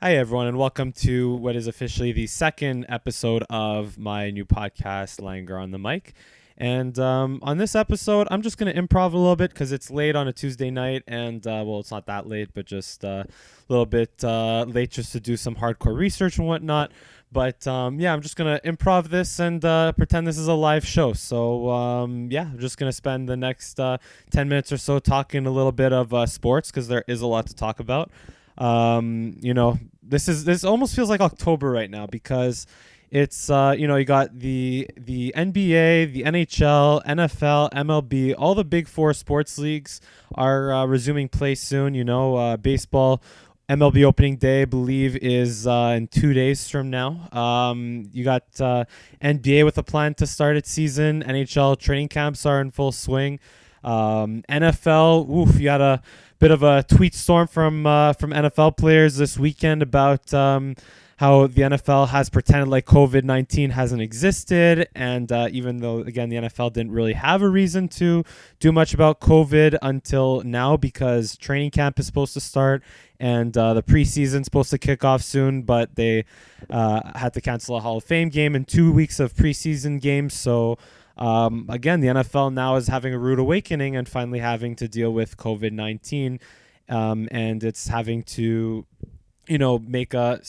Hi, everyone, and welcome to what is officially the second episode of my new podcast, LANGERR on the mic. And on this episode, I'm just going to improv a little bit because it's late on a Tuesday night. And, well, it's not that late, but just a little bit late just to do some hardcore research and whatnot. But, yeah, I'm just going to improv this and pretend this is a live show. So, yeah, I'm just going to spend the next 10 minutes or so talking a little bit of sports because there is a lot to talk about. This almost feels like October right now because it's you got the NBA, the NHL, NFL, MLB, all the big four sports leagues are resuming play soon. Baseball. MLB opening day, I believe, is in 2 days from now. You got NBA with a plan to start its season. NHL training camps are in full swing. NFL, you got a bit of a tweet storm from NFL players this weekend about how the NFL has pretended like COVID-19 hasn't existed, and even though again the NFL didn't really have a reason to do much about COVID until now because training camp is supposed to start and the preseason's supposed to kick off soon, but they had to cancel a Hall of Fame game and 2 weeks of preseason games, so. Again, the NFL now is having a rude awakening and finally having to deal with COVID-19, and it's having to, make a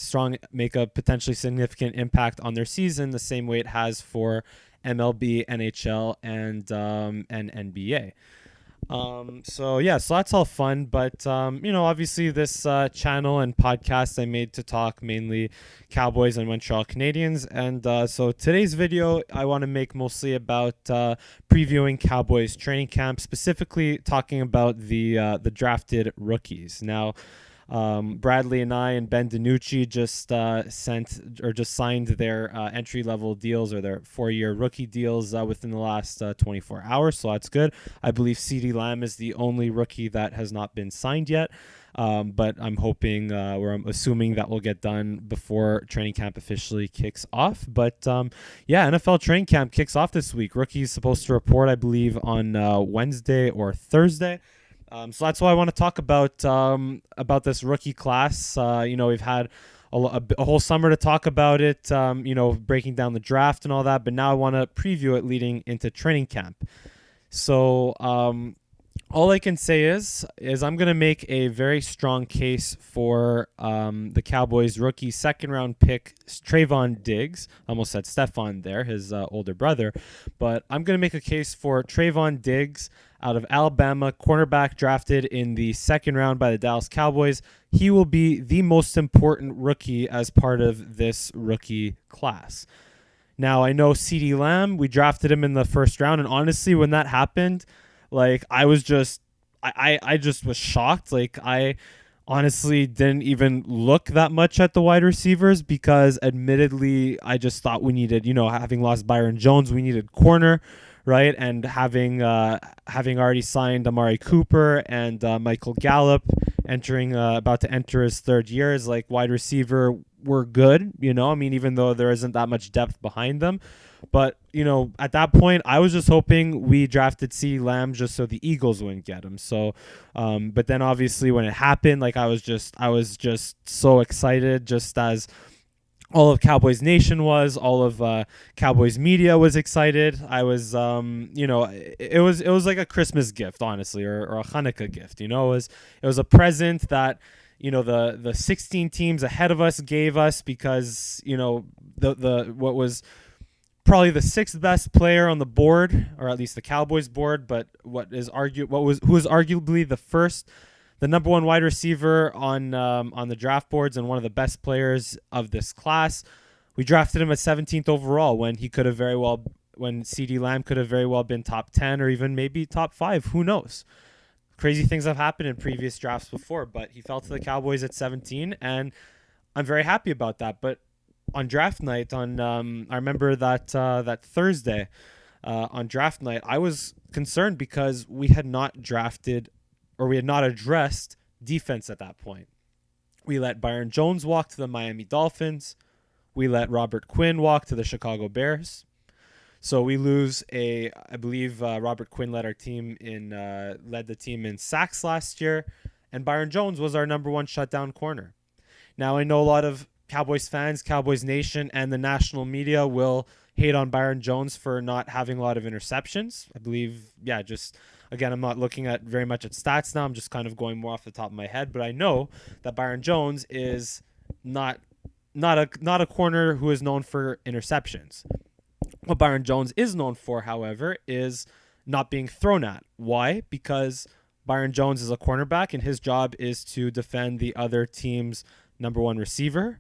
potentially significant impact on their season the same way it has for MLB, NHL, and NBA. So that's all fun, but obviously this channel and podcast I made to talk mainly Cowboys and Montreal Canadiens, and so today's video I want to make mostly about previewing Cowboys training camp, specifically talking about the drafted rookies. Now, Bradley and I and Ben DiNucci just signed their entry level deals or their 4-year rookie deals within the last 24 hours. So that's good. I believe CeeDee Lamb is the only rookie that has not been signed yet. But I'm hoping, or I'm assuming that will get done before training camp officially kicks off. But yeah, NFL training camp kicks off this week. Rookies supposed to report, I believe, on Wednesday or Thursday. So that's why I want to talk about this rookie class. We've had a whole summer to talk about it. Breaking down the draft and all that. But now I want to preview it leading into training camp. So all I can say is I'm going to make a very strong case for the Cowboys rookie second round pick Trevon Diggs. I almost said Stefan there, his older brother, but I'm going to make a case for Trevon Diggs out of Alabama, cornerback drafted in the second round by the Dallas Cowboys. He will be the most important rookie as part of this rookie class. Now, I know CeeDee Lamb, we drafted him in the first round, and honestly, when that happened, like I just was shocked. Like I honestly didn't even look that much at the wide receivers because admittedly I just thought we needed, having lost Byron Jones, we needed corner, right? And having already signed Amari Cooper and Michael Gallup about to enter his third year as like wide receiver, we're good, I mean, even though there isn't that much depth behind them. But, at that point, I was just hoping we drafted CeeDee Lamb just so the Eagles wouldn't get him. So, but then obviously when it happened, like I was just so excited, just as all of Cowboys Nation was, all of Cowboys media was excited. I was, it was like a Christmas gift, honestly, or a Hanukkah gift. It was a present that the 16 teams ahead of us gave us because the what was probably the sixth best player on the board, or at least the Cowboys board, but who was arguably the number one wide receiver on the draft boards and one of the best players of this class. We drafted him at 17th overall when CeeDee Lamb could have very well been top 10 or even maybe top 5. Who knows? Crazy things have happened in previous drafts before, but he fell to the Cowboys at 17, and I'm very happy about that. But on draft night, I remember that Thursday on draft night, I was concerned because we had not addressed defense at that point. We let Byron Jones walk to the Miami Dolphins. We let Robert Quinn walk to the Chicago Bears. So we lose I believe Robert Quinn led the team in sacks last year, and Byron Jones was our number one shutdown corner. Now, I know a lot of Cowboys fans, Cowboys Nation, and the national media will hate on Byron Jones for not having a lot of interceptions. I believe, just again, I'm not looking at very much at stats now. I'm just kind of going more off the top of my head. But I know that Byron Jones is not a corner who is known for interceptions. What Byron Jones is known for, however, is not being thrown at. Why? Because Byron Jones is a cornerback, and his job is to defend the other team's number one receiver.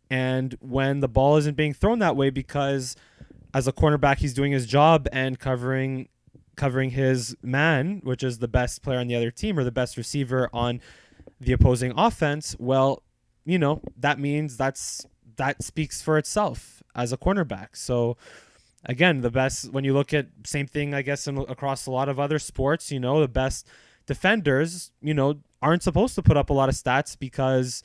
And when the ball isn't being thrown that way, because as a cornerback, he's doing his job and covering his man, which is the best player on the other team or the best receiver on the opposing offense, well, that means that speaks for itself as a cornerback. So again, the best, when you look at same thing, I guess, across a lot of other sports, the best defenders, aren't supposed to put up a lot of stats because,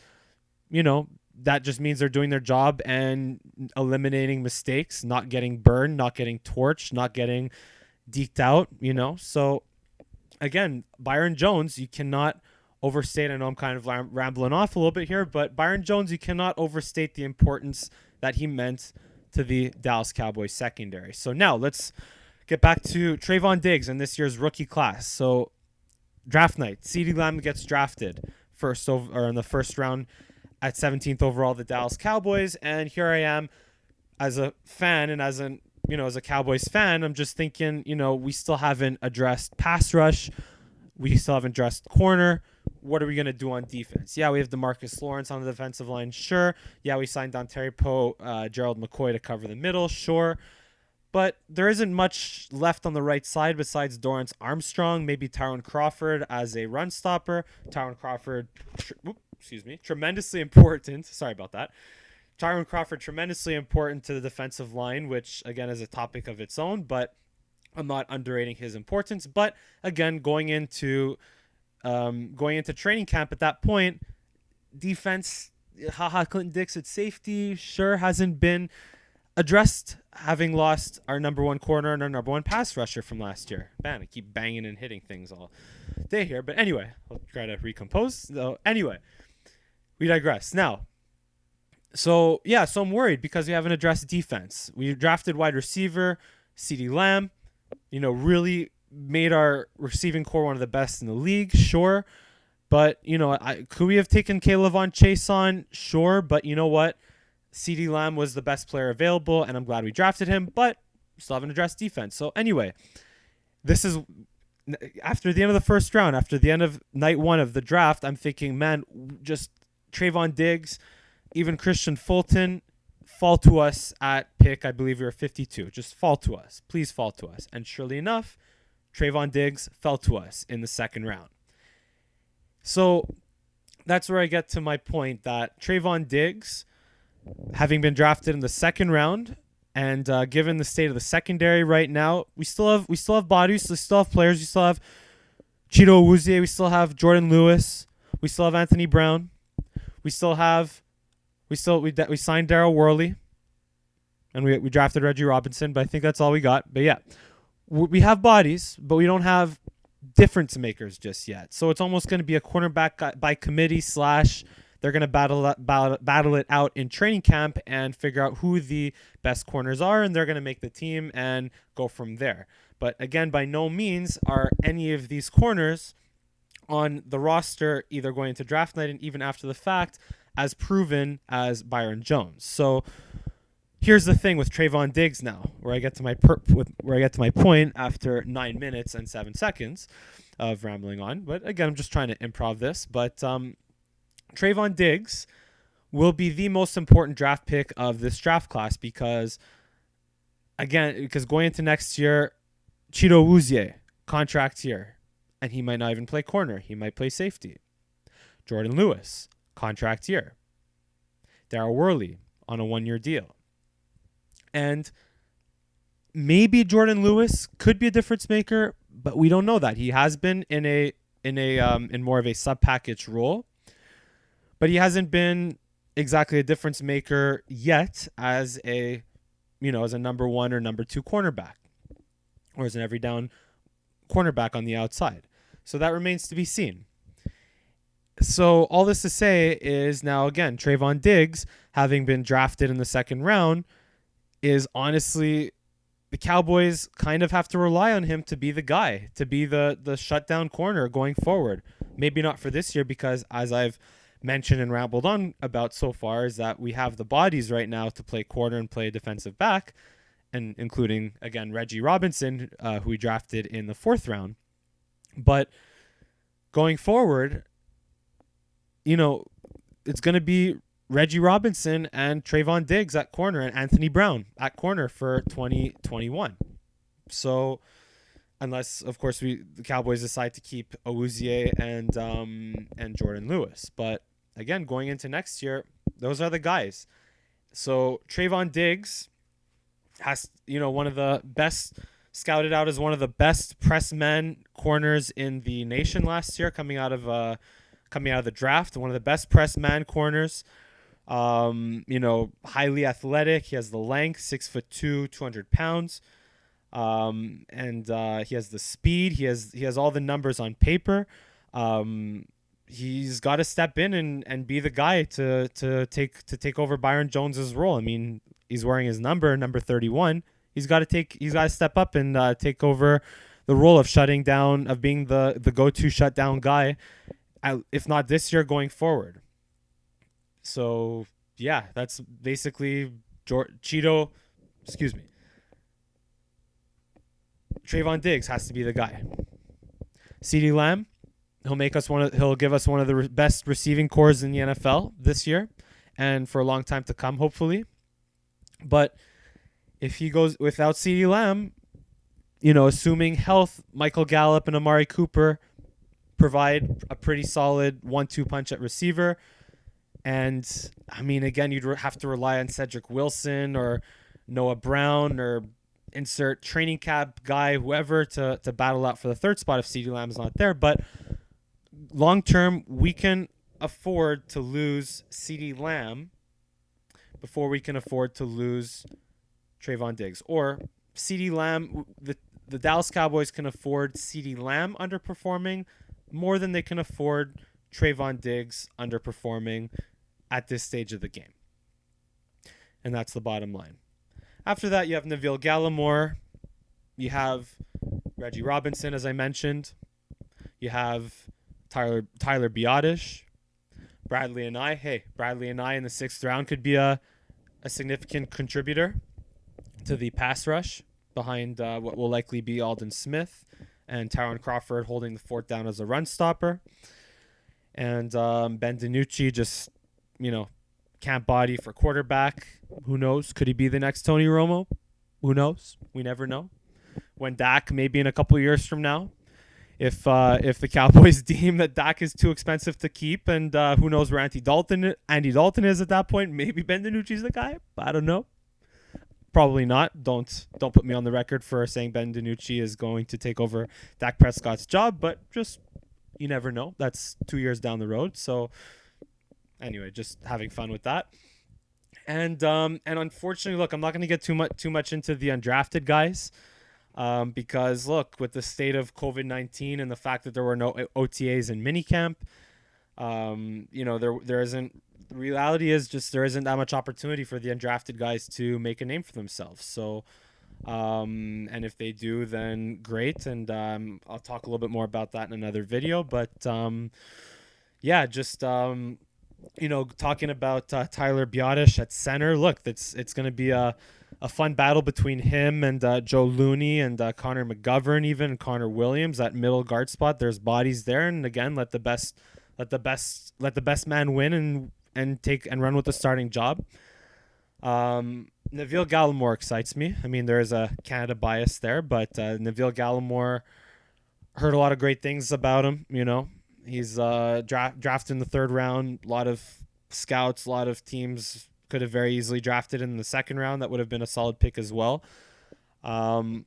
that just means they're doing their job and eliminating mistakes, not getting burned, not getting torched, not getting deked out, So again, Byron Jones, you cannot overstate. I know I'm kind of rambling off a little bit here, but Byron Jones, you cannot overstate the importance that he meant to the Dallas Cowboys secondary. So now let's get back to Trevon Diggs and this year's rookie class. So draft night, CeeDee Lamb gets drafted in the first round at 17th overall, the Dallas Cowboys. And here I am as a fan and as a Cowboys fan, I'm just thinking, we still haven't addressed pass rush. We still haven't addressed corner. What are we going to do on defense? Yeah, we have DeMarcus Lawrence on the defensive line. Sure. Yeah, we signed Dontari Poe, Gerald McCoy to cover the middle. Sure. But there isn't much left on the right side besides Dorrance Armstrong, maybe Tyrone Crawford as a run stopper. Tyrone Crawford, tremendously important. Sorry about that. Tyrone Crawford, tremendously important to the defensive line, which, again, is a topic of its own, but I'm not underrating his importance. But, again, going into training camp at that point, defense, Clinton Dix at safety, sure hasn't been addressed, having lost our number one corner and our number one pass rusher from last year. Man, I keep banging and hitting things all day here. But anyway, I'll try to recompose. So anyway, we digress. Now, so I'm worried because we haven't addressed defense. We drafted wide receiver, CeeDee Lamb, really made our receiving core one of the best in the league, sure. But, could we have taken K'Lavon Chase on? Sure. But you know what? CeeDee Lamb was the best player available, and I'm glad we drafted him, but we still haven't addressed defense. So anyway, this is after the end of the first round, after the end of night one of the draft, I'm thinking, man, just Trevon Diggs, even Christian Fulton, fall to us at pick, I believe we were 52. Just fall to us. Please fall to us. And surely enough, Trevon Diggs fell to us in the second round. So that's where I get to my point that Trevon Diggs, having been drafted in the second round, and given the state of the secondary right now, we still have bodies, we still have players, we still have Cheeto Awuzie, we still have Jordan Lewis, we still have Anthony Brown, we signed Darryl Worley, and we drafted Reggie Robinson, but I think that's all we got. But yeah, we have bodies, but we don't have difference makers just yet. So it's almost going to be a cornerback by committee / they're going to battle it out in training camp and figure out who the best corners are, and they're going to make the team and go from there. But again, by no means are any of these corners on the roster either going into draft night and even after the fact as proven as Byron Jones. So here's the thing with Trevon Diggs now, where I get to my point after 9 minutes and 7 seconds of rambling on. But again, I'm just trying to improv this. But Trevon Diggs will be the most important draft pick of this draft class because going into next year, Cheeto Awuzie, contract year, and he might not even play corner. He might play safety. Jordan Lewis, contract year. Darryl Worley on a 1-year deal. And maybe Jordan Lewis could be a difference maker, but we don't know that. He has been in more of a sub-package role. But he hasn't been exactly a difference maker yet as a number 1 or number 2 cornerback, or as an every down cornerback on the outside. So that remains to be seen. So all this to say is now again, Trevon Diggs, having been drafted in the second round, is honestly the Cowboys kind of have to rely on him to be the guy, to be the shutdown corner going forward. Maybe not for this year because, as I've mentioned and rambled on about so far, is that we have the bodies right now to play corner and play defensive back, and including again Reggie Robinson, who we drafted in the fourth round. But going forward, it's going to be Reggie Robinson and Trevon Diggs at corner and Anthony Brown at corner for 2021. So unless, of course, the Cowboys decide to keep Awuzie and Jordan Lewis. But again, going into next year, those are the guys. So Trevon Diggs has, one of the best, scouted out as one of the best press men corners in the nation last year, coming out of the draft, one of the best press man corners. Highly athletic. He has the length, 6'2", 200 pounds. And he has the speed. He has all the numbers on paper. He's got to step in and be the guy to take over Byron Jones's role. I mean, he's wearing his number 31. He's got to step up and take over the role of being the go-to shutdown guy, if not this year, going forward. So yeah, that's basically Trevon Diggs has to be the guy. CeeDee Lamb, he'll give us one of the best receiving cores in the NFL this year and for a long time to come, hopefully. But if he goes without CeeDee Lamb, assuming health, Michael Gallup and Amari Cooper provide a pretty solid 1-2 punch at receiver. And I mean, again, you'd have to rely on Cedric Wilson or Noah Brown or insert training camp guy, whoever, to battle out for the third spot if CeeDee Lamb is not there. But long term, we can afford to lose CeeDee Lamb before we can afford to lose Trevon Diggs. Or CeeDee Lamb, the Dallas Cowboys can afford CeeDee Lamb underperforming more than they can afford Trevon Diggs underperforming at this stage of the game. And that's the bottom line. After that, you have Neville Gallimore. You have Reggie Robinson, as I mentioned. You have Tyler Biotish. Bradley and I in the sixth round could be a significant contributor to the pass rush behind what will likely be Aldon Smith and Tyron Crawford holding the fort down as a run stopper. And Ben DiNucci just, can't body for quarterback. Who knows? Could he be the next Tony Romo? Who knows? We never know. When Dak, maybe in a couple of years from now, if the Cowboys deem that Dak is too expensive to keep, and who knows where Andy Dalton is at that point, maybe Ben DiNucci's the guy. I don't know. Probably not. Don't put me on the record for saying Ben DiNucci is going to take over Dak Prescott's job, but just you never know. That's 2 years down the road. So anyway, just having fun with that. And unfortunately, look, I'm not going to get too much into the undrafted guys because look, with the state of COVID-19 and the fact that there were no OTAs in minicamp, there isn't. The reality is just there isn't that much opportunity for the undrafted guys to make a name for themselves. So, and if they do, then great. And I'll talk a little bit more about that in another video. But talking about Tyler Biotish at center. Look, it's going to be a fun battle between him and Joe Looney and Connor McGovern, even Connor Williams at middle guard spot. There's bodies there, and again, let the best man win and take and run with the starting job. Neville Gallimore excites me. I mean, there is a Canada bias there, but Neville Gallimore, heard a lot of great things about him. He's drafted in the third round. A lot of scouts, a lot of teams could have very easily drafted in the second round. That would have been a solid pick as well. I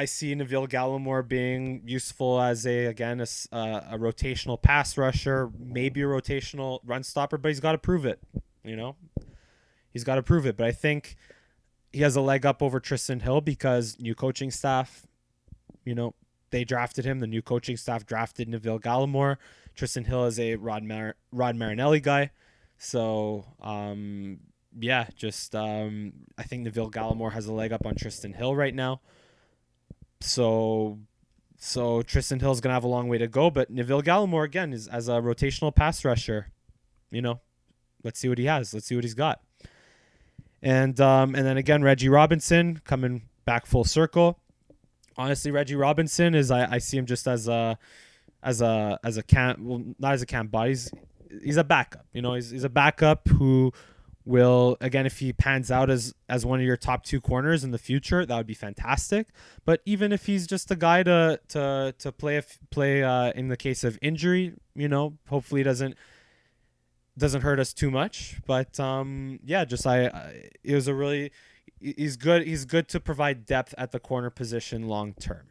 see Neville Gallimore being useful as a rotational pass rusher, maybe a rotational run stopper, but he's got to prove it. He's got to prove it. But I think he has a leg up over Tristan Hill because new coaching staff, they drafted him. The new coaching staff drafted Neville Gallimore. Tristan Hill is a Rod Marinelli guy. So, yeah, just I think Neville Gallimore has a leg up on Tristan Hill right now. So Tristan Hill's going to have a long way to go. But Neville Gallimore, again, is as a rotational pass rusher. Let's see what he has. Let's see what he's got. And then again, Reggie Robinson coming back full circle. Honestly, Reggie Robinson is I see him just as a camp, well, not as a camp body. He's a backup. He's a backup who will, again, if he pans out as one of your top 2 corners in the future, that would be fantastic. But even if he's just a guy to play in the case of injury, hopefully it doesn't hurt us too much. But yeah, just it was a really, he's good to provide depth at the corner position long term.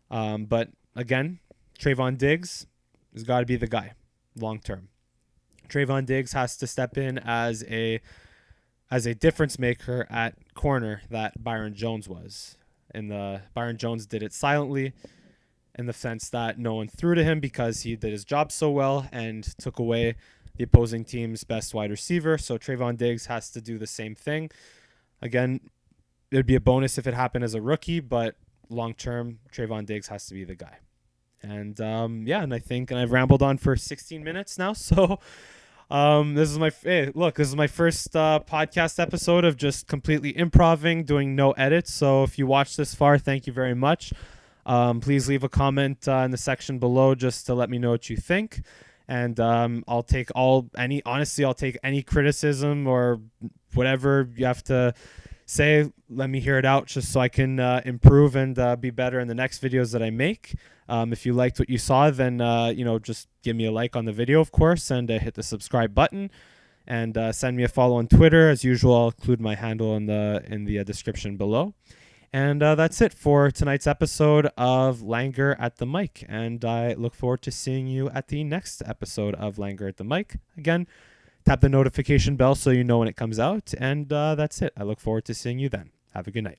But again, Trevon Diggs has got to be the guy long term. Trevon Diggs has to step in as a difference maker at corner that Byron Jones was. Byron Jones did it silently, in the sense that no one threw to him because he did his job so well and took away the opposing team's best wide receiver. So Trevon Diggs has to do the same thing. Again, it would be a bonus if it happened as a rookie, but long term, Trevon Diggs has to be the guy. And yeah, and I've rambled on for 16 minutes now. So this is my first podcast episode of just completely improving, doing no edits. So if you watched this far, thank you very much. Please leave a comment in the section below just to let me know what you think. And I'll take any criticism or whatever you have to say. Let me hear it out just so I can improve and be better in the next videos that I make. If you liked what you saw, then just give me a like on the video, of course, and hit the subscribe button, and send me a follow on Twitter. As usual, I'll include my handle in the description below. And that's it for tonight's episode of LANGERR at the Mic. And I look forward to seeing you at the next episode of LANGERR at the Mic. Again, tap the notification bell so you know when it comes out. And that's it. I look forward to seeing you then. Have a good night.